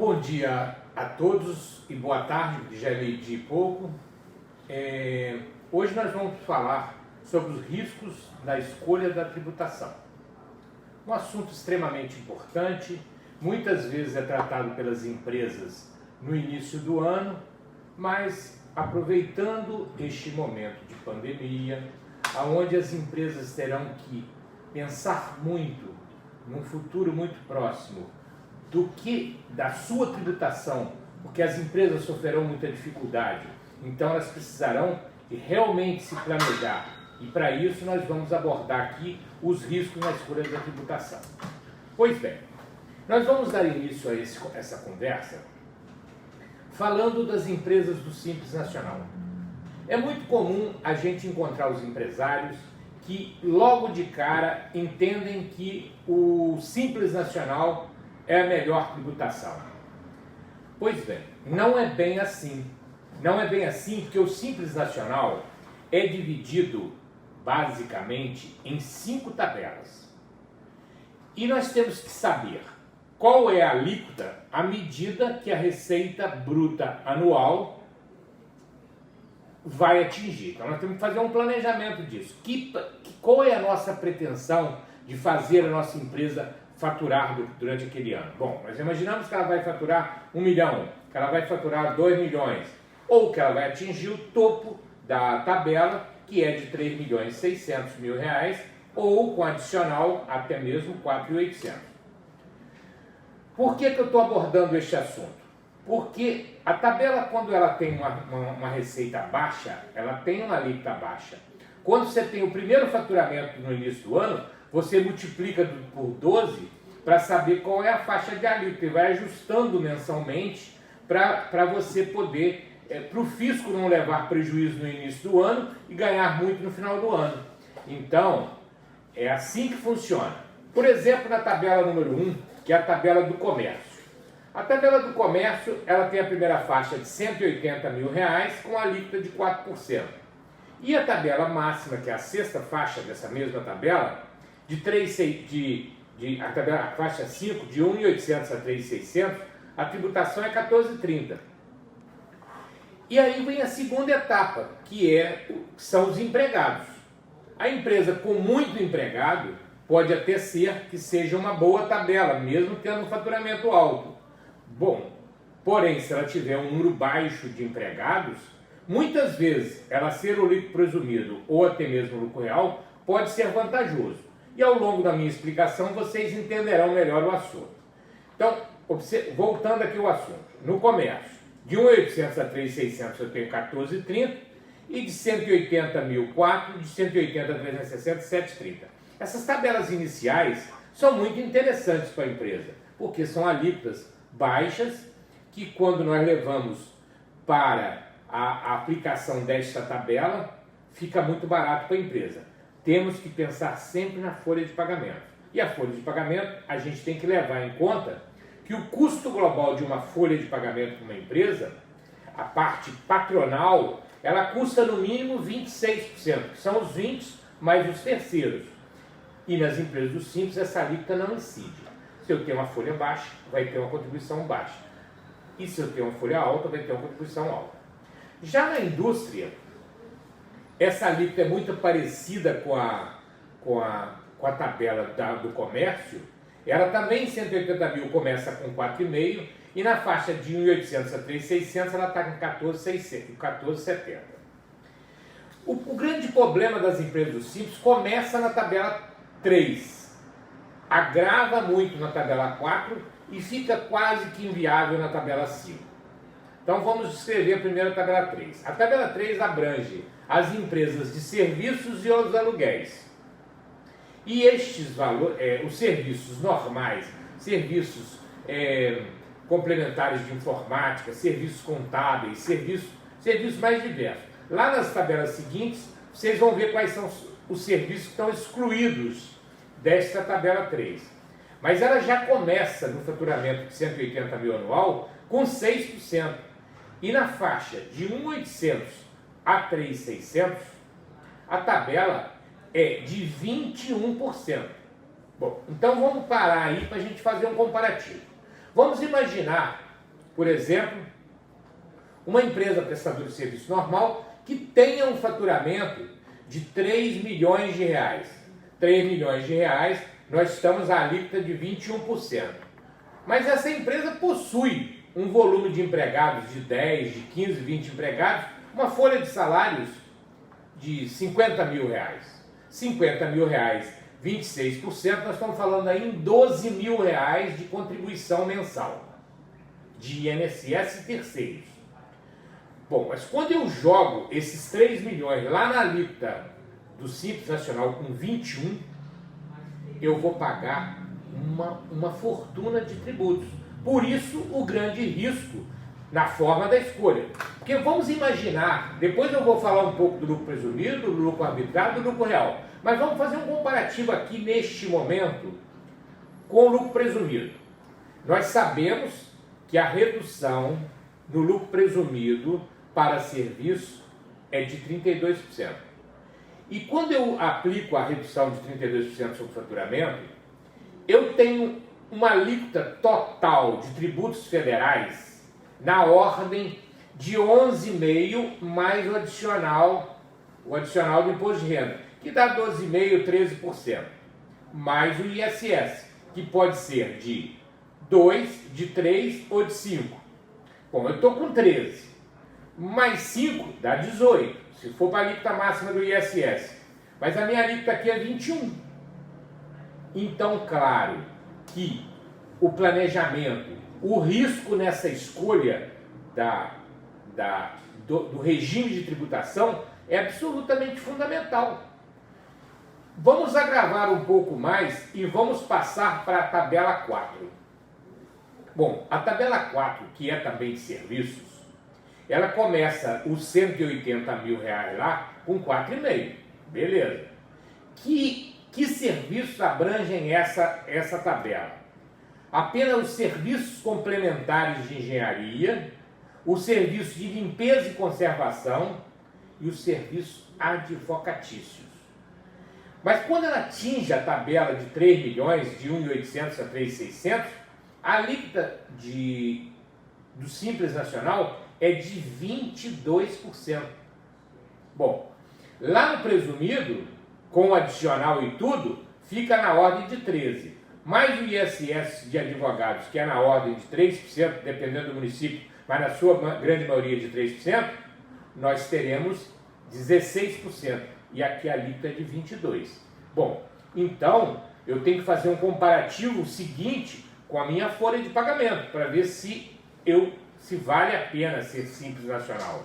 Bom dia a todos e boa tarde, porque já é meio-dia e pouco. Hoje nós vamos falar sobre os riscos da escolha da tributação. Um assunto extremamente importante, muitas vezes é tratado pelas empresas no início do ano, mas aproveitando este momento de pandemia, onde as empresas terão que pensar muito, num futuro muito próximo, da sua tributação, porque as empresas sofrerão muita dificuldade, então elas precisarão realmente se planejar. E para isso nós vamos abordar aqui os riscos na escolha da tributação. Pois bem, nós vamos dar início a essa conversa falando das empresas do Simples Nacional. É muito comum a gente encontrar os empresários que logo de cara entendem que o Simples Nacional é a melhor tributação. Pois bem, não é bem assim. Não é bem assim, porque o Simples Nacional é dividido basicamente em 5 tabelas. E nós temos que saber qual é a alíquota à medida que a receita bruta anual vai atingir. Então nós temos que fazer um planejamento disso. Qual é a nossa pretensão de fazer a nossa empresa faturar durante aquele ano? Bom, nós imaginamos que ela vai faturar 1 milhão, que ela vai faturar 2 milhões, ou que ela vai atingir o topo da tabela, que é de 3 milhões e 600 mil reais, ou com adicional até mesmo 4.800. Por que eu estou abordando este assunto? Porque a tabela, quando ela tem uma receita baixa, ela tem uma alíquota baixa. Quando você tem o primeiro faturamento no início do ano, você multiplica por 12 para saber qual é a faixa de alíquota e vai ajustando mensalmente para você poder, para o fisco não levar prejuízo no início do ano e ganhar muito no final do ano. Então, é assim que funciona. Por exemplo, na tabela número 1, que é a tabela do comércio. A tabela do comércio, ela tem a primeira faixa de 180 mil reais com a alíquota de 4%. E a tabela máxima, que é a sexta faixa dessa mesma tabela, a faixa 5, de 1.800 a 3.600, a tributação é 14,30. E aí vem a segunda etapa, que são os empregados. A empresa com muito empregado pode até ser que seja uma boa tabela, mesmo tendo um faturamento alto. Bom, porém, se ela tiver um número baixo de empregados, muitas vezes ela ser o lucro presumido ou até mesmo o lucro real pode ser vantajoso. E ao longo da minha explicação vocês entenderão melhor o assunto. Então, voltando aqui ao assunto. No comércio, de 1.800 a 3.600 eu tenho 14,30 e de 180 mil 4, de 180 a 360, 7,30. Essas tabelas iniciais são muito interessantes para a empresa, porque são alíquotas baixas que, quando nós levamos para a aplicação desta tabela, fica muito barato para a empresa. Temos que pensar sempre na folha de pagamento. E a folha de pagamento, a gente tem que levar em conta que o custo global de uma folha de pagamento para uma empresa, a parte patronal, ela custa no mínimo 26%, que são os 20% mais os terceiros. E nas empresas do Simples, essa alíquota não incide. Se eu tenho uma folha baixa, vai ter uma contribuição baixa. E se eu tenho uma folha alta, vai ter uma contribuição alta. Já na indústria, essa alíquota é muito parecida com a tabela do comércio. Ela também, 180 mil, começa com 4,5 e na faixa de 1.800 a 3.600 ela está com 14,70. O grande problema das empresas do Simples começa na tabela 3. Agrava muito na tabela 4 e fica quase que inviável na tabela 5. Então vamos descrever a primeira tabela 3. A tabela 3 abrange as empresas de serviços e os aluguéis. E estes valores, os serviços normais, serviços complementares de informática, serviços contábeis, serviços mais diversos. Lá nas tabelas seguintes, vocês vão ver quais são os serviços que estão excluídos desta tabela 3. Mas ela já começa no faturamento de 180 mil anual com 6%. E na faixa de 1.800 a 3.600, a tabela é de 21%. Bom, então vamos parar aí para a gente fazer um comparativo. Vamos imaginar por exemplo, uma empresa prestadora de serviço normal que tenha um faturamento de 3 milhões de reais. 3 milhões de reais, nós estamos à alíquota de 21%. Mas essa empresa possui um volume de empregados de 10, de 15, 20 empregados, uma folha de salários de 50 mil reais. 50 mil reais, 26%, nós estamos falando aí em 12 mil reais de contribuição mensal de INSS e terceiros. Bom, mas quando eu jogo esses 3 milhões lá na alíquota do Simples Nacional com 21, eu vou pagar uma fortuna de tributos. Por isso, o grande risco na forma da escolha. Porque vamos imaginar, depois eu vou falar um pouco do lucro presumido, do lucro arbitrado, do lucro real. Mas vamos fazer um comparativo aqui neste momento com o lucro presumido. Nós sabemos que a redução no lucro presumido para serviço é de 32%. E quando eu aplico a redução de 32% sobre o faturamento, eu tenho uma alíquota total de tributos federais na ordem de 11,5% mais o adicional do imposto de renda, que dá 12,5%, 13%, mais o ISS, que pode ser de 2, de 3 ou de 5. Bom, eu estou com 13, mais 5 dá 18, se for para a alíquota máxima do ISS. Mas a minha alíquota aqui é 21. Então, claro que o planejamento, o risco nessa escolha do regime de tributação é absolutamente fundamental. Vamos agravar um pouco mais e vamos passar para a tabela 4. Bom, a tabela 4, que é também de serviços, ela começa os 180 mil reais lá com 4,5. Beleza. Que serviços abrangem essa tabela? Apenas os serviços complementares de engenharia, os serviços de limpeza e conservação e os serviços advocatícios. Mas quando ela atinge a tabela de 3 milhões, de 1.800 a 3.600, a alíquota do Simples Nacional é de 22%. Bom, lá no presumido, com o adicional e tudo, fica na ordem de 13%. Mais o ISS de advogados, que é na ordem de 3%, dependendo do município, mas na sua grande maioria de 3%, nós teremos 16%. E aqui a alíquota é de 22%. Bom, então eu tenho que fazer um comparativo seguinte com a minha folha de pagamento, para ver se vale a pena ser Simples Nacional.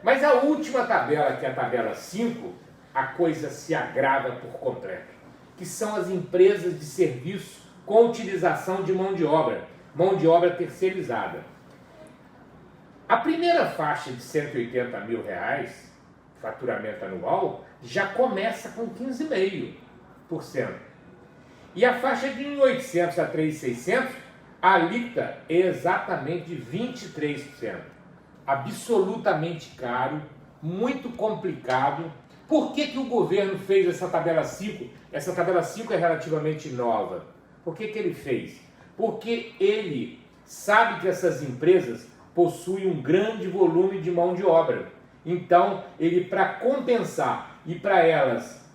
Mas a última tabela, que é a tabela 5, a coisa se agrava por completo, que são as empresas de serviço com utilização de mão de obra terceirizada. A primeira faixa de 180 mil reais, faturamento anual, já começa com 15,5%. E a faixa de 1.800 a 3.600, a alíquota é exatamente de 23%. Absolutamente caro, muito complicado. Por que o governo fez essa tabela 5? Essa tabela 5 é relativamente nova. Por que ele fez? Porque ele sabe que essas empresas possuem um grande volume de mão de obra. Então, ele, para compensar e para elas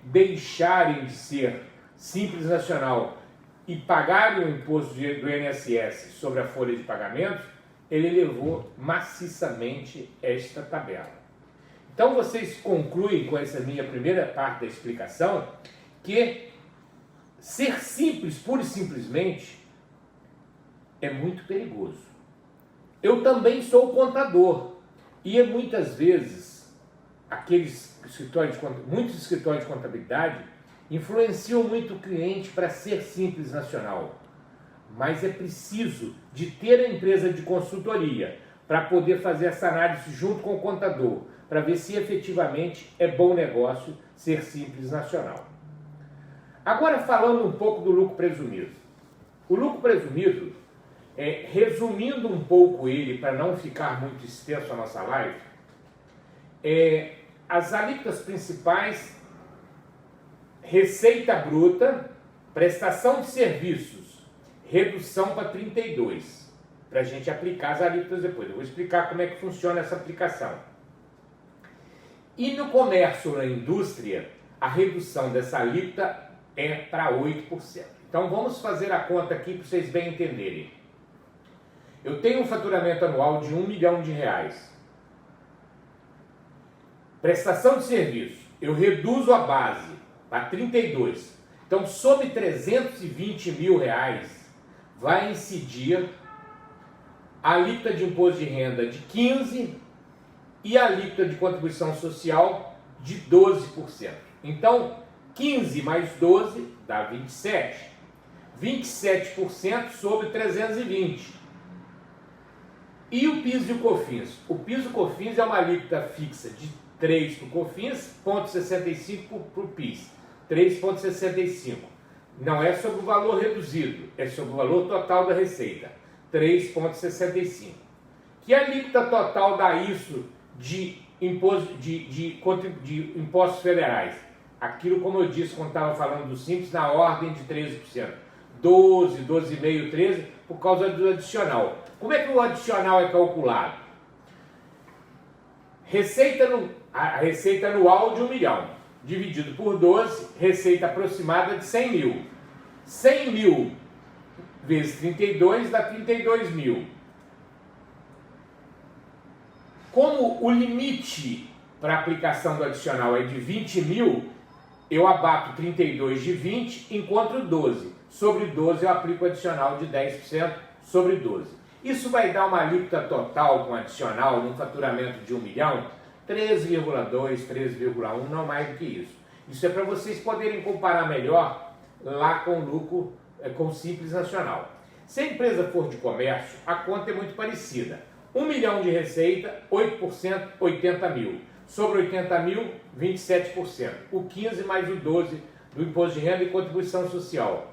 deixarem de ser Simples Nacional e pagarem o imposto do INSS sobre a folha de pagamentos, ele levou maciçamente esta tabela. Então vocês concluem com essa minha primeira parte da explicação que ser simples, pura e simplesmente, é muito perigoso. Eu também sou contador e muitas vezes muitos escritórios de contabilidade influenciam muito o cliente para ser Simples Nacional. Mas é preciso de ter a empresa de consultoria para poder fazer essa análise junto com o contador, para ver se efetivamente é bom negócio ser Simples Nacional. Agora falando um pouco do lucro presumido. O lucro presumido, resumindo um pouco ele, para não ficar muito extenso a nossa live, as alíquotas principais: receita bruta, prestação de serviços, redução para 32%. para a gente aplicar as alíquotas depois. Eu vou explicar como é que funciona essa aplicação. E no comércio ou na indústria, a redução dessa alíquota é para 8%. Então vamos fazer a conta aqui para vocês bem entenderem. Eu tenho um faturamento anual de R$1 milhão. Prestação de serviço, eu reduzo a base para 32. Então, sobre R$320 mil vai incidir a alíquota de imposto de renda de 15% e a alíquota de contribuição social de 12%. Então, 15 mais 12 dá 27. 27% sobre 320. E o PIS e o COFINS? O PIS e o COFINS é uma alíquota fixa de 3 para o COFINS, 0,65 para o PIS. 3,65. Não é sobre o valor reduzido, é sobre o valor total da receita. 3,65. Que alíquota total dá isso de impostos federais? Aquilo, como eu disse quando estava falando do Simples, na ordem de 13%. 12, 12,5%, 13%, por causa do adicional. Como é que o adicional é calculado? A receita anual de 1 milhão, dividido por 12, receita aproximada de 100 mil. 100 mil vezes 32 dá 32 mil. Como o limite para aplicação do adicional é de 20 mil, eu abato 32 de 20, encontro 12. Sobre 12 eu aplico o adicional de 10% sobre 12. Isso vai dar uma alíquota total com adicional num faturamento de 1 milhão, 13,2, 13,1, não mais do que isso. Isso é para vocês poderem comparar melhor lá com o lucro, com o Simples Nacional. Se a empresa for de comércio, a conta é muito parecida. 1 milhão de receita, 8%, 80 mil. Sobre 80 mil, 27%. O 15 mais o 12 do imposto de renda e contribuição social.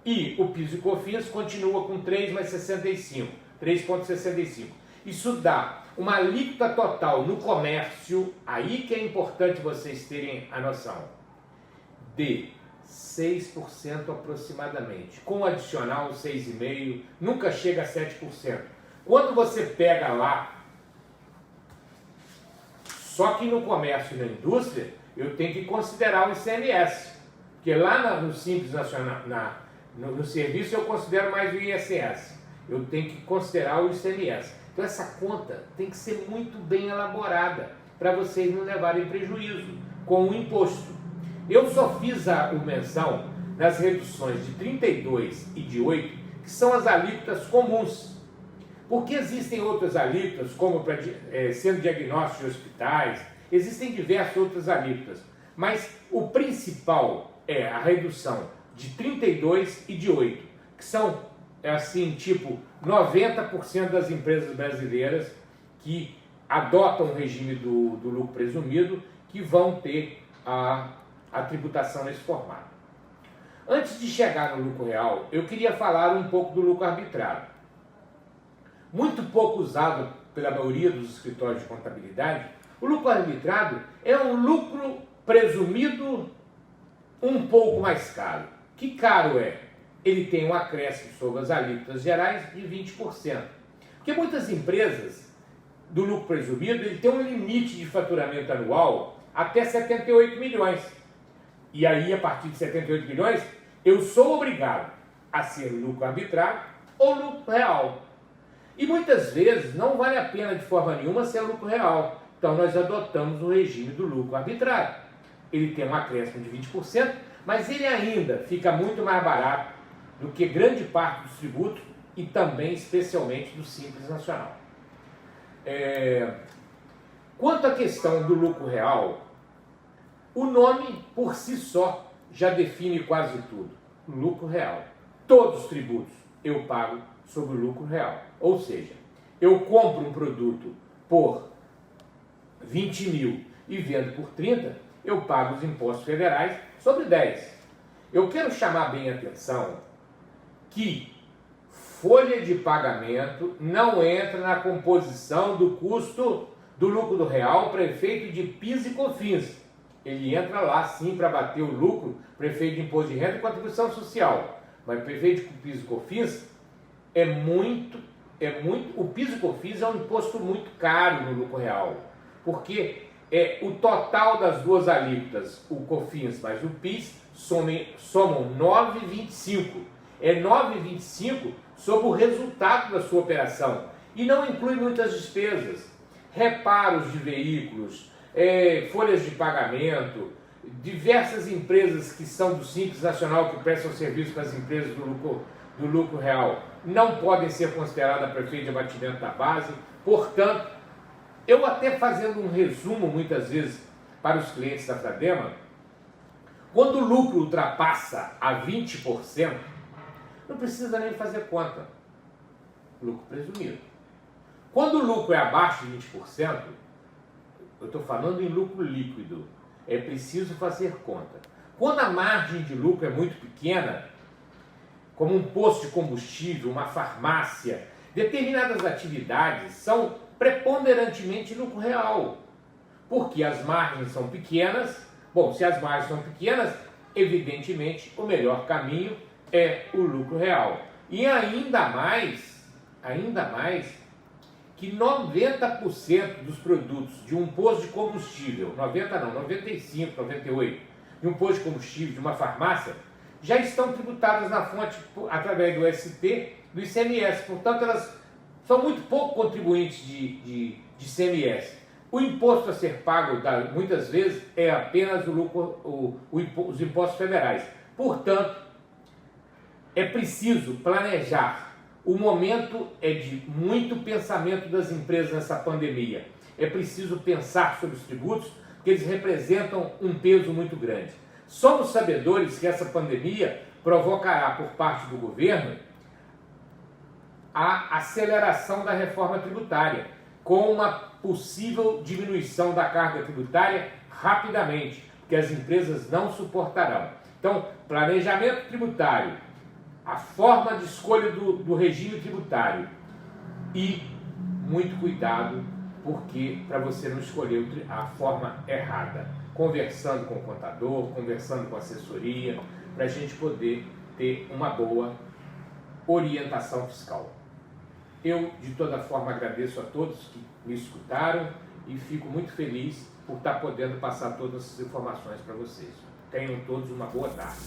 E o PIS e COFINS continua com 3 mais 65, 3,65. Isso dá uma alíquota total no comércio, aí que é importante vocês terem a noção, de 6% aproximadamente. Com adicional 6,5%, nunca chega a 7%. Quando você pega lá, só que no comércio e na indústria, eu tenho que considerar o ICMS, porque lá no Simples Nacional, no serviço eu considero mais o ISS, eu tenho que considerar o ICMS. Então essa conta tem que ser muito bem elaborada para vocês não levarem prejuízo com o imposto. Eu só fiz a menção nas reduções de 32 e de 8, que são as alíquotas comuns. Porque existem outras alíquotas, como para centro diagnóstico de hospitais, existem diversas outras alíquotas. Mas o principal é a redução de 32 e de 8, que são, assim, tipo, 90% das empresas brasileiras que adotam o regime do lucro presumido, que vão ter a tributação nesse formato. Antes de chegar no lucro real, eu queria falar um pouco do lucro arbitrário. Muito pouco usado pela maioria dos escritórios de contabilidade, o lucro arbitrado é um lucro presumido um pouco mais caro. Que caro é? Ele tem um acréscimo sobre as alíquotas gerais de 20%. Porque muitas empresas do lucro presumido, ele tem um limite de faturamento anual até 78 milhões. E aí, a partir de 78 milhões, eu sou obrigado a ser lucro arbitrário ou lucro real. E muitas vezes não vale a pena de forma nenhuma ser lucro real. Então nós adotamos o regime do lucro arbitrário. Ele tem um acréscimo de 20%, mas ele ainda fica muito mais barato do que grande parte dos tributos e também, especialmente, do Simples Nacional. Quanto à questão do lucro real, o nome por si só já define quase tudo. Lucro real. Todos os tributos eu pago sobre o lucro real. Ou seja, eu compro um produto por 20 mil e vendo por 30, eu pago os impostos federais sobre 10. Eu quero chamar bem a atenção que folha de pagamento não entra na composição do custo do lucro do real para efeito de PIS e COFINS. Ele entra lá sim para bater o lucro para efeito de imposto de renda e contribuição social. Mas para efeito de PIS e COFINS é muito o PIS e COFINS é um imposto muito caro no lucro real, porque o total das duas alíquotas, o COFINS mais o PIS, somam 9,25. É 9,25 sobre o resultado da sua operação e não inclui muitas despesas, reparos de veículos, folhas de pagamento, diversas empresas que são do Simples Nacional que prestam serviço para as empresas do lucro real não podem ser consideradas para efeito de abatimento da base. Portanto, eu até fazendo um resumo muitas vezes para os clientes da Fradema, quando o lucro ultrapassa a 20%, não precisa nem fazer conta. Lucro presumido. Quando o lucro é abaixo de 20%, eu estou falando em lucro líquido, é preciso fazer conta. Quando a margem de lucro é muito pequena, como um posto de combustível, uma farmácia, determinadas atividades são preponderantemente lucro real, porque as margens são pequenas. Bom, se as margens são pequenas, evidentemente o melhor caminho é o lucro real. E ainda mais que 90% dos produtos de um posto de combustível, 90 não, 95, 98, de um posto de combustível, de uma farmácia, já estão tributadas na fonte através do ST, do ICMS. Portanto, elas são muito pouco contribuintes de ICMS. O imposto a ser pago, muitas vezes, é apenas os impostos federais. Portanto, é preciso planejar. O momento é de muito pensamento das empresas nessa pandemia. É preciso pensar sobre os tributos, porque eles representam um peso muito grande. Somos sabedores que essa pandemia provocará por parte do governo a aceleração da reforma tributária, com uma possível diminuição da carga tributária rapidamente, porque as empresas não suportarão. Então, planejamento tributário, a forma de escolha do regime tributário e muito cuidado, porque para você não escolher a forma errada. Conversando com o contador, conversando com a assessoria, para a gente poder ter uma boa orientação fiscal. Eu, de toda forma, agradeço a todos que me escutaram e fico muito feliz por estar podendo passar todas essas informações para vocês. Tenham todos uma boa tarde.